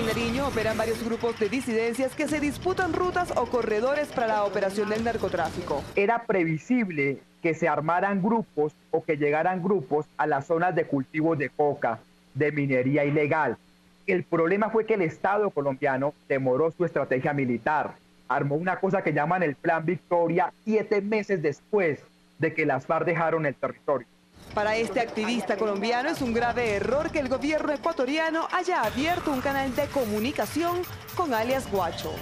Nariño operan varios grupos de disidencias que se disputan rutas o corredores para la operación del narcotráfico. Era previsible que se armaran grupos o que llegaran grupos a las zonas de cultivos de coca, de minería ilegal. El problema fue que el Estado colombiano demoró su estrategia militar. Armó una cosa que llaman el Plan Victoria 7 meses después de que las FARC dejaron el territorio. Para este activista colombiano es un grave error que el gobierno ecuatoriano haya abierto un canal de comunicación con alias Guacho.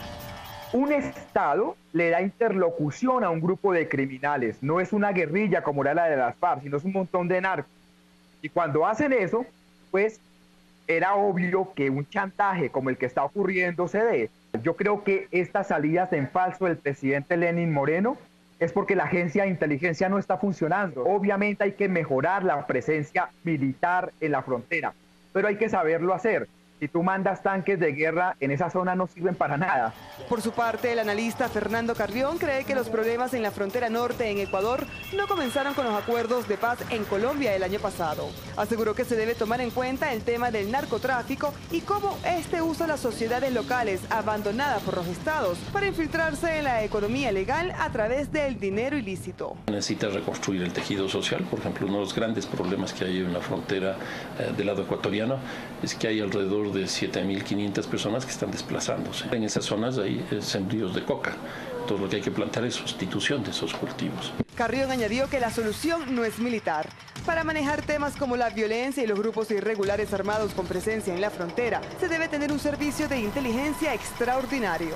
Un Estado le da interlocución a un grupo de criminales, no es una guerrilla como era la de las FARC, sino es un montón de narcos. Y cuando hacen eso, pues era obvio que un chantaje como el que está ocurriendo se dé. Yo creo que estas salidas en falso del presidente Lenín Moreno es porque la agencia de inteligencia no está funcionando. Obviamente hay que mejorar la presencia militar en la frontera, pero hay que saberlo hacer. Si tú mandas tanques de guerra en esa zona no sirven para nada. Por su parte, el analista Fernando Carrión cree que los problemas en la frontera norte en Ecuador no comenzaron con los acuerdos de paz en Colombia el año pasado. Aseguró que se debe tomar en cuenta el tema del narcotráfico y cómo este usa las sociedades locales abandonadas por los estados para infiltrarse en la economía legal a través del dinero ilícito. Necesita reconstruir el tejido social. Por ejemplo, uno de los grandes problemas que hay en la frontera del lado ecuatoriano es que hay alrededor de 7.500 personas que están desplazándose. En esas zonas hay sembríos de coca. Todo lo que hay que plantear es sustitución de esos cultivos. Carrión añadió que la solución no es militar. Para manejar temas como la violencia y los grupos irregulares armados con presencia en la frontera, se debe tener un servicio de inteligencia extraordinario.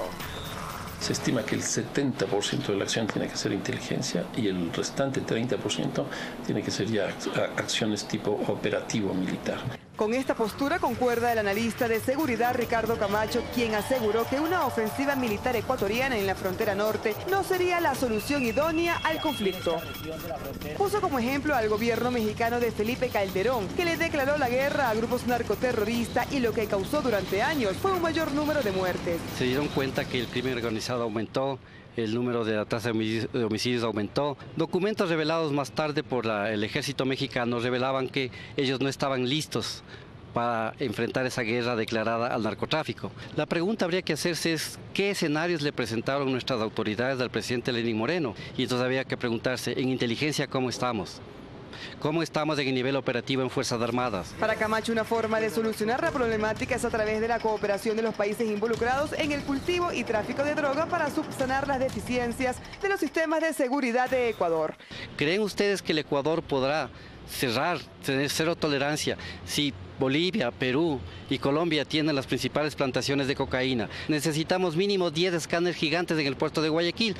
Se estima que el 70% de la acción tiene que ser inteligencia y el restante 30% tiene que ser ya acciones tipo operativo militar. Con esta postura concuerda el analista de seguridad Ricardo Camacho, quien aseguró que una ofensiva militar ecuatoriana en la frontera norte no sería la solución idónea al conflicto. Puso como ejemplo al gobierno mexicano de Felipe Calderón, que le declaró la guerra a grupos narcoterroristas y lo que causó durante años fue un mayor número de muertes. Se dieron cuenta que el crimen organizado aumentó, el número de la tasa de homicidios aumentó. Documentos revelados más tarde por el ejército mexicano revelaban que ellos no estaban listos para enfrentar esa guerra declarada al narcotráfico. La pregunta habría que hacerse es qué escenarios le presentaron nuestras autoridades al presidente Lenín Moreno. Y entonces habría que preguntarse, en inteligencia, ¿cómo estamos? ¿Cómo estamos en el nivel operativo en Fuerzas Armadas? Para Camacho, una forma de solucionar la problemática es a través de la cooperación de los países involucrados en el cultivo y tráfico de droga para subsanar las deficiencias de los sistemas de seguridad de Ecuador. ¿Creen ustedes que el Ecuador podrá cerrar, tener cero tolerancia si Bolivia, Perú y Colombia tienen las principales plantaciones de cocaína? Necesitamos mínimo 10 escáneres gigantes en el puerto de Guayaquil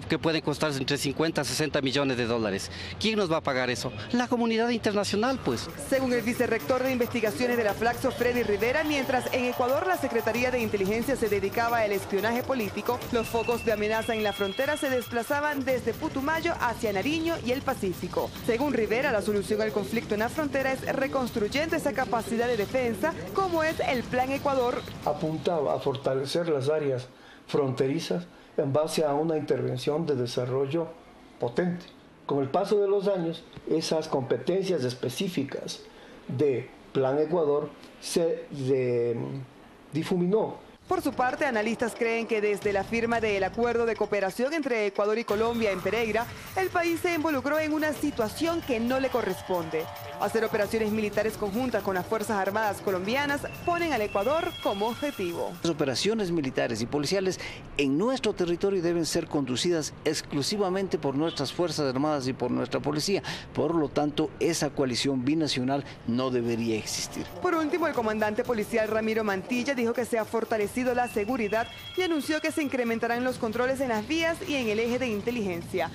que pueden costar entre 50 a 60 millones de dólares. ¿Quién nos va a pagar eso? La comunidad internacional, pues. Según el vicerrector de investigaciones de la Flaxo, Freddy Rivera, mientras en Ecuador la Secretaría de Inteligencia se dedicaba al espionaje político, los focos de amenaza en la frontera se desplazaban desde Putumayo hacia Nariño y el Pacífico. Según Rivera, la solución al conflicto en la frontera es reconstruyendo esa capacidad de defensa, como es el Plan Ecuador. Apuntaba a fortalecer las áreas fronterizas en base a una intervención de desarrollo potente. Con el paso de los años, esas competencias específicas de Plan Ecuador se difuminó. Por su parte, analistas creen que desde la firma del acuerdo de cooperación entre Ecuador y Colombia en Pereira, el país se involucró en una situación que no le corresponde. Hacer operaciones militares conjuntas con las Fuerzas Armadas colombianas ponen al Ecuador como objetivo. Las operaciones militares y policiales en nuestro territorio deben ser conducidas exclusivamente por nuestras Fuerzas Armadas y por nuestra policía. Por lo tanto, esa coalición binacional no debería existir. Por último, el comandante policial Ramiro Mantilla dijo que se ha fortalecido la seguridad y anunció que se incrementarán los controles en las vías y en el eje de inteligencia.